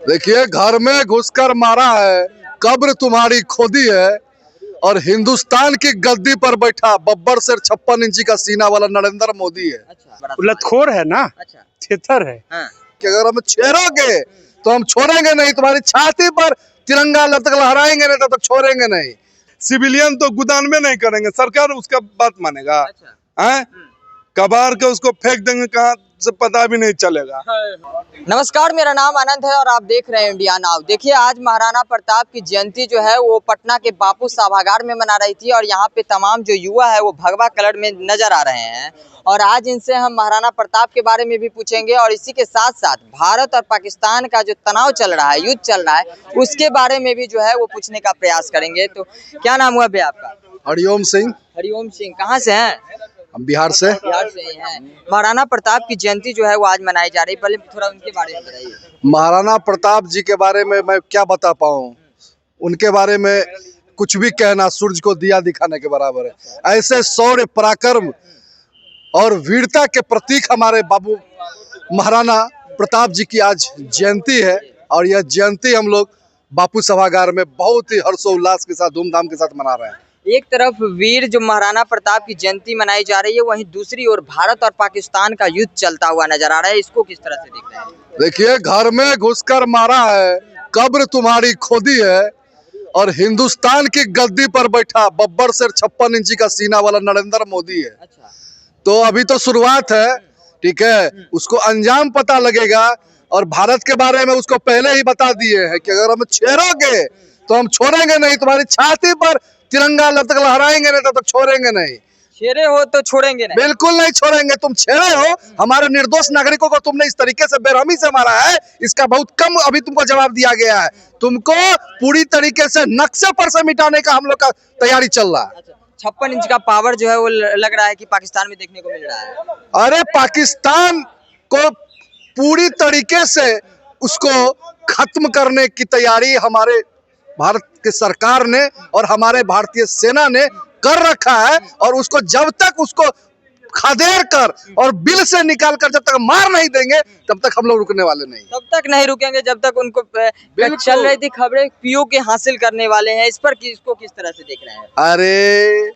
देखिए, घर में घुसकर मारा है, कब्र तुम्हारी खोदी है, और हिंदुस्तान की गद्दी पर बैठा बब्बर सिर 56 इंची का सीना वाला नरेंद्र मोदी है। अच्छा, लतखोर है ना, अच्छा, थितर है। हाँ, कि अगर हम छेड़ोगे तो हम छोड़ेंगे नहीं, तुम्हारी छाती पर तिरंगा जब तक लहराएंगे नहीं तब तक छोड़ेंगे नहीं। सिविलियन तो गुदान में नहीं करेंगे, सरकार उसका बात मानेगा। अच्छा। हैं? कबार के उसको फेंक देंगे, कहाँ से पता भी नहीं चलेगा। नमस्कार, मेरा नाम आनंद है और आप देख रहे हैं इंडिया नाउ। देखिए, आज महाराणा प्रताप की जयंती जो है वो पटना के बापू सभागार में मना रही थी और यहाँ पे तमाम जो युवा है वो भगवा कलर में नजर आ रहे हैं। और आज इनसे हम महाराणा प्रताप के बारे में भी पूछेंगे और इसी के साथ साथ भारत और पाकिस्तान का जो तनाव चल रहा है, युद्ध चल रहा है, उसके बारे में भी जो है वो पूछने का प्रयास करेंगे। तो क्या नाम हुआ भैया आपका? हरिओम सिंह। हरिओम सिंह। कहाँ से हैं? हम बिहार से। बिहार से ही हैं। महाराणा प्रताप की जयंती जो है वो आज मनाई जा रही है, पहले थोड़ा उनके बारे में बताइए। महाराणा प्रताप जी के बारे में मैं क्या बता पाऊँ, उनके बारे में कुछ भी कहना सूरज को दिया दिखाने के बराबर है। ऐसे शौर्य पराक्रम और वीरता के प्रतीक हमारे बाबू महाराणा प्रताप जी की आज जयंती है और यह जयंती हम लोग बापू सभागार में बहुत ही हर्षोल्लास के साथ धूमधाम के साथ मना रहे हैं। एक तरफ वीर जो महाराणा प्रताप की जयंती मनाई जा रही है, वहीं दूसरी ओर भारत और पाकिस्तान का युद्ध चलता हुआ नजर आ रहा है। इसको किस तरह से देख रहे हैं? देखिए, घर में घुसकर मारा है, कब्र तुम्हारी खोदी है, और हिंदुस्तान की गद्दी पर बैठा बब्बर सिर 56 इंची का सीना वाला नरेंद्र मोदी है। अच्छा, तो अभी तो शुरुआत है, ठीक है, उसको अंजाम पता लगेगा। और भारत के बारे में उसको पहले ही बता दिए हैं कि अगर हम छेड़ोगे तो हम छोड़ेंगे नहीं, तुम्हारी छाती पर तिरंगा जब तक लहराएंगे नहीं तब तक छोड़ेंगे नहीं। छेड़े हो तो छोड़ेंगे नहीं। बिल्कुल नहीं छोड़ेंगे। तुम छेड़े हो, हमारे निर्दोष नागरिकों को तुमने इस तरीके से बेरहमी से मारा है, इसका बहुत कम अभी तुमको जवाब दिया गया है। तुमको पूरी तरीके से नक्शे पर से मिटाने का हम लोग का तैयारी चल रहा है। अच्छा, 56 इंच का पावर जो है वो लग रहा है कि पाकिस्तान में देखने को मिल रहा है। अरे, पाकिस्तान को पूरी तरीके से उसको खत्म करने की तैयारी हमारे भारत की सरकार ने और हमारे भारतीय सेना ने कर रखा है। और उसको जब तक उसको खदेड़ कर और बिल से निकाल कर जब तक मार नहीं देंगे तब तक हम लोग रुकने वाले नहीं। तब तक नहीं रुकेंगे जब तक उनको चल रही थी खबरें पीओ के हासिल करने वाले हैं। इस पर इसको किस तरह से देख रहे हैं? अरे,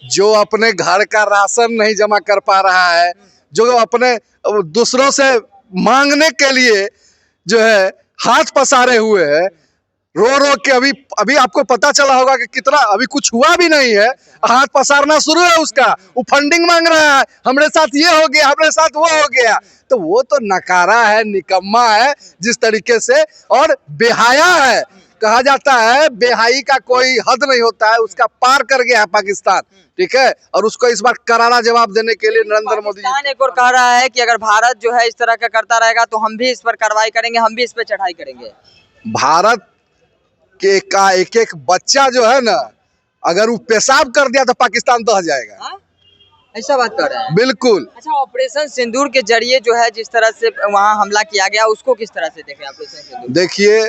जो अपने घर का राशन नहीं जमा कर पा रहा है, जो अपने दूसरों से मांगने के लिए जो है हाथ पसारे हुए है, रो रो के अभी आपको पता चला होगा कि कितना अभी कुछ हुआ भी नहीं है, हाथ पसारना शुरू है उसका। वो फंडिंग मांग रहा है, हमारे साथ ये हो गया, हमारे साथ वो हो गया। तो वो तो नकारा है, निकम्मा है जिस तरीके से, और बेहाया है। कहा जाता है बेहाई का कोई हद नहीं होता है, उसका पार कर गया है पाकिस्तान, ठीक है। और उसको इस बार करारा जवाब देने के लिए नरेंद्र मोदी पाकिस्तान एक और कह रहा है कि अगर भारत जो है इस तरह का करता रहेगा तो हम भी इस पर कार्रवाई करेंगे, हम भी इस पर चढ़ाई करेंगे। भारत के का एक एक बच्चा जो है ना, अगर वो पेशाब कर दिया तो पाकिस्तान दह जाएगा। हाँ? ऐसा बात कर रहे हैं? बिल्कुल। अच्छा, ऑपरेशन सिंदूर के जरिए जो है जिस तरह से वहाँ हमला किया गया, उसको किस तरह से देखें ऑपरेशन सिंदूर? देखिए,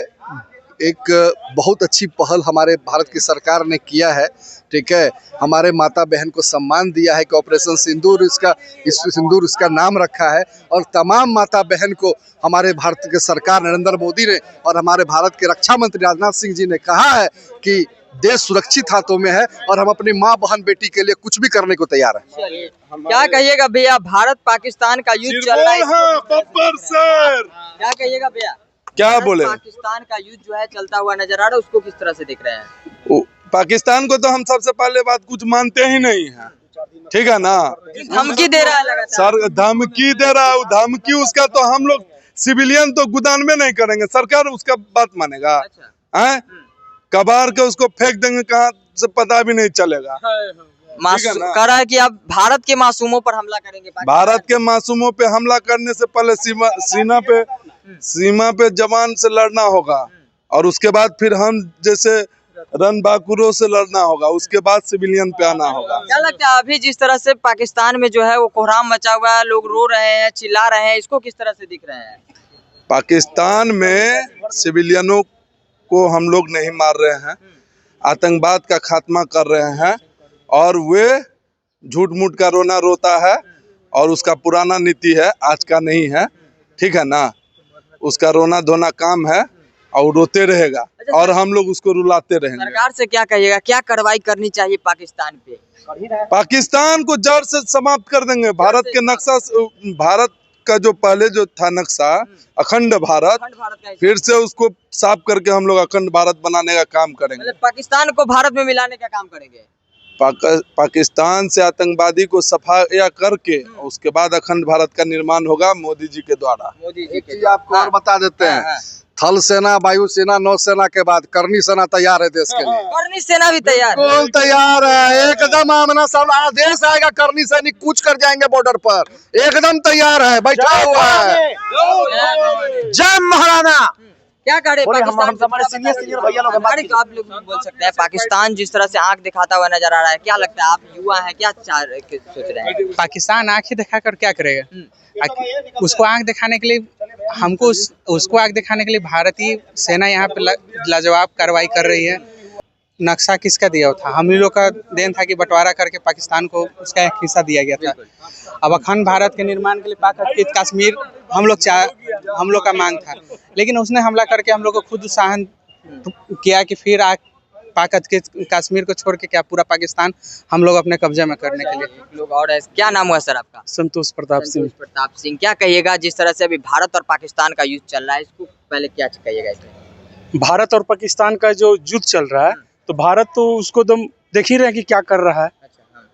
एक बहुत अच्छी पहल हमारे भारत की सरकार ने किया है, ठीक है। हमारे माता बहन को सम्मान दिया है कि ऑपरेशन सिंदूर सिंदूर इसका नाम रखा है। और तमाम माता बहन को हमारे भारत के सरकार नरेंद्र मोदी ने और हमारे भारत के रक्षा मंत्री राजनाथ सिंह जी ने कहा है कि देश सुरक्षित हाथों में है और हम अपनी माँ बहन बेटी के लिए कुछ भी करने को तैयार है। क्या कहिएगा भैया, भारत पाकिस्तान का युद्ध चल रहा है, बब्बर सर, क्या कहिएगा भैया? क्या बोले? पाकिस्तान का युद्ध जो है चलता हुआ नजर आ रहा है, उसको किस तरह से देख रहे हैं? पाकिस्तान को तो हम सबसे पहले बात कुछ मानते ही नहीं है, ठीक है ना। धमकी दे रहा है लगातार। सर धमकी दे रहा है, धमकी उसका तो हम लोग सिविलियन तो गुदान में नहीं करेंगे, सरकार उसका बात मानेगा। अच्छा। हैं? कबार के उसको फेंक देंगे, कहाँ से पता भी नहीं चलेगा। कह रहा है कि आप भारत के मासूमों पर हमला करेंगे। भारत के मासूमों पे हमला करने से पहले सीमा पे जवान से लड़ना होगा, और उसके बाद फिर हम जैसे रणबांकुरों से लड़ना होगा, उसके बाद सिविलियन पे आना होगा। क्या लगता है अभी जिस तरह से पाकिस्तान में जो है वो कोहराम मचा हुआ है, लोग रो रहे हैं, चिल्ला रहे हैं, इसको किस तरह से दिख रहे हैं? पाकिस्तान में सिविलियनों को हम लोग नहीं मार रहे हैं, आतंकवाद का खात्मा कर रहे हैं, और वे झूठ मूठ का रोना रोता है, और उसका पुराना नीति है, आज का नहीं है, ठीक है ना। उसका रोना धोना काम है, और रोते रहेगा और हम लोग उसको रुलाते रहेंगे। सरकार से क्या कहिएगा, क्या कार्रवाई करनी चाहिए पाकिस्तान पे? पाकिस्तान को जड़ से समाप्त कर देंगे। भारत के नक्शा, भारत का जो पहले जो था नक्शा अखंड भारत, अखंड भारत का हिस्सा। फिर से उसको साफ करके हम लोग अखंड भारत बनाने का काम करेंगे। मतलब पाकिस्तान को भारत में मिलाने का काम करेंगे। पाकिस्तान से आतंकवादी को सफाया करके उसके बाद अखंड भारत का निर्माण होगा मोदी जी के द्वारा। मोदी जी एक के चीज आपको और बता देते हैं, हाँ। थल सेना, वायु सेना, नौ सेना के बाद करनी सेना तैयार है देश के लिए। करनी सेना भी तैयार है। बिल्कुल तैयार है, एकदम आमना सामना आदेश आएगा, करनी सैनिक कूच कर जाएंगे बॉर्डर पर, एकदम तैयार है, बैठा हुआ है। जय महाराणा। क्या करे पाकिस्तान हमारे सीनियर भैया लोग हमारे तो आप लोग बोल सकते हैं, पाकिस्तान जिस तरह से आंख दिखाता हुआ नजर आ रहा है, क्या लगता है, आप युवा हैं, क्या सोच रहे हैं? पाकिस्तान आंखें दिखाकर क्या करेगा? उसको आंख दिखाने के लिए हमको उसको आंख दिखाने के लिए भारतीय सेना यहाँ पे लाजवाब कार्रवाई कर रही है। नक्शा किसका दिया था? हम ही लोग का देन था कि बंटवारा करके पाकिस्तान को उसका एक हिस्सा दिया गया था। अब अखंड भारत के निर्माण के लिए पाक अधिकृत कश्मीर हम लोग का मांग था, लेकिन उसने हमला करके हम लोग को खुद उत्साहन किया कि फिर पाक अधिकृत कश्मीर को छोड़ के क्या पूरा पाकिस्तान हम लोग अपने कब्जे में करने के लिए। लोग और है, क्या नाम हुआ सर आपका? संतोष प्रताप सिंह। संतोष प्रताप सिंह। क्या कहिएगा जिस तरह से अभी भारत और पाकिस्तान का युद्ध चल रहा है, इसको पहले क्या कहिएगा इसमें? भारत और पाकिस्तान का जो युद्ध चल रहा है, तो भारत तो उसको दम देख ही रहे हैं कि क्या कर रहा है। अच्छा, हाँ।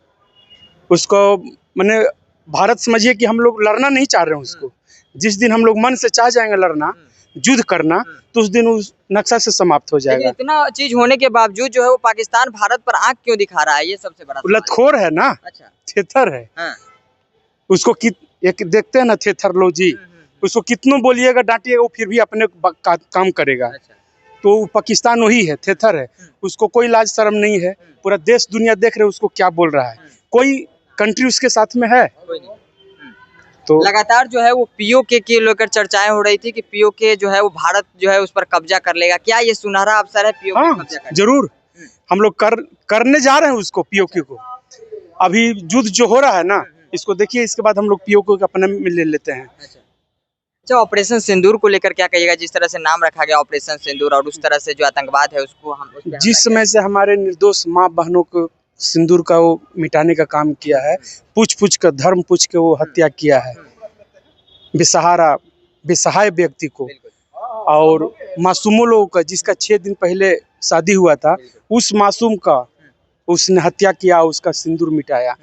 उसको मैंने भारत समझिए कि हम लोग लड़ना नहीं चाह रहे हैं उसको। जिस दिन हम लोग मन से चाह जाएंगे लड़ना, युद्ध करना, तो उस दिन उस नक्शा से समाप्त हो लेकिन जाएगा। इतना चीज होने के बावजूद जो है वो पाकिस्तान भारत पर आंख क्यों दिखा रहा है, ये सबसे बड़ा वो सवाल है। लतखोर है ना, अच्छा, थेथर है। हाँ। उसको एक देखते हैं ना थेथर लो जी, उसको कितनों बोलिएगा डांटिएगा वो फिर भी अपने काम करेगा। अच्छा, तो वो पाकिस्तान वही है, थेथर है। उसको कोई लाज शर्म नहीं है। पूरा देश दुनिया देख रहे उसको क्या बोल रहा है। कोई कंट्री उसके साथ में है? कोई नहीं। तो लगातार जो है वो पीओके के लेकर चर्चाएं हो रही थी कि पीओके जो है वो भारत जो है उस पर कब्जा कर लेगा। क्या ये सुनहरा अवसर है पीओके हाँ, कब्जा करने? जरूर हम लोग करने जा रहे हैं उसको, पीओके को। अभी युद्ध जो हो रहा है ना, इसको देखिए, इसके बाद हम लोग पीओके को अपने में ले लेते हैं। अच्छा, ऑपरेशन सिंदूर को लेकर क्या कहिएगा? जिस तरह से नाम रखा गया ऑपरेशन सिंदूर, और उस तरह से जो आतंकवाद है उसको हम उस पे जिस समय से हमारे निर्दोष माँ बहनों को सिंदूर का वो मिटाने का काम किया है, पूछ कर धर्म पूछ के वो हत्या किया है बेसहाय व्यक्ति को, और मासूमों लोगों का, जिसका 6 दिन पहले शादी हुआ था, उस मासूम का उसने हत्या किया, उसका सिंदूर मिटाया।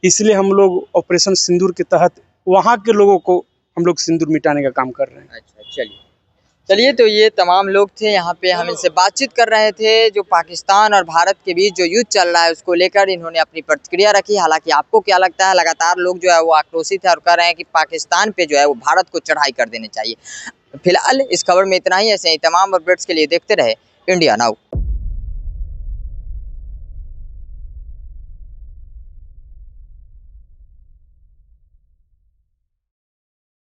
इसलिए हम लोग ऑपरेशन सिंदूर के तहत वहाँ के लोगों को हम लोग सिंदूर मिटाने का काम कर रहे हैं। अच्छा, चलिए तो ये तमाम लोग थे यहाँ पे, हम इनसे बातचीत कर रहे थे। जो पाकिस्तान और भारत के बीच जो युद्ध चल रहा है उसको लेकर इन्होंने अपनी प्रतिक्रिया रखी। हालांकि आपको क्या लगता है? लगातार लोग जो है वो आक्रोशित है और कह रहे हैं कि पाकिस्तान पे जो है वो भारत को चढ़ाई कर देनी चाहिए। फिलहाल इस खबर में इतना ही। ऐसे ही तमाम अपडेट्स के लिए देखते रहे इंडिया नाउ।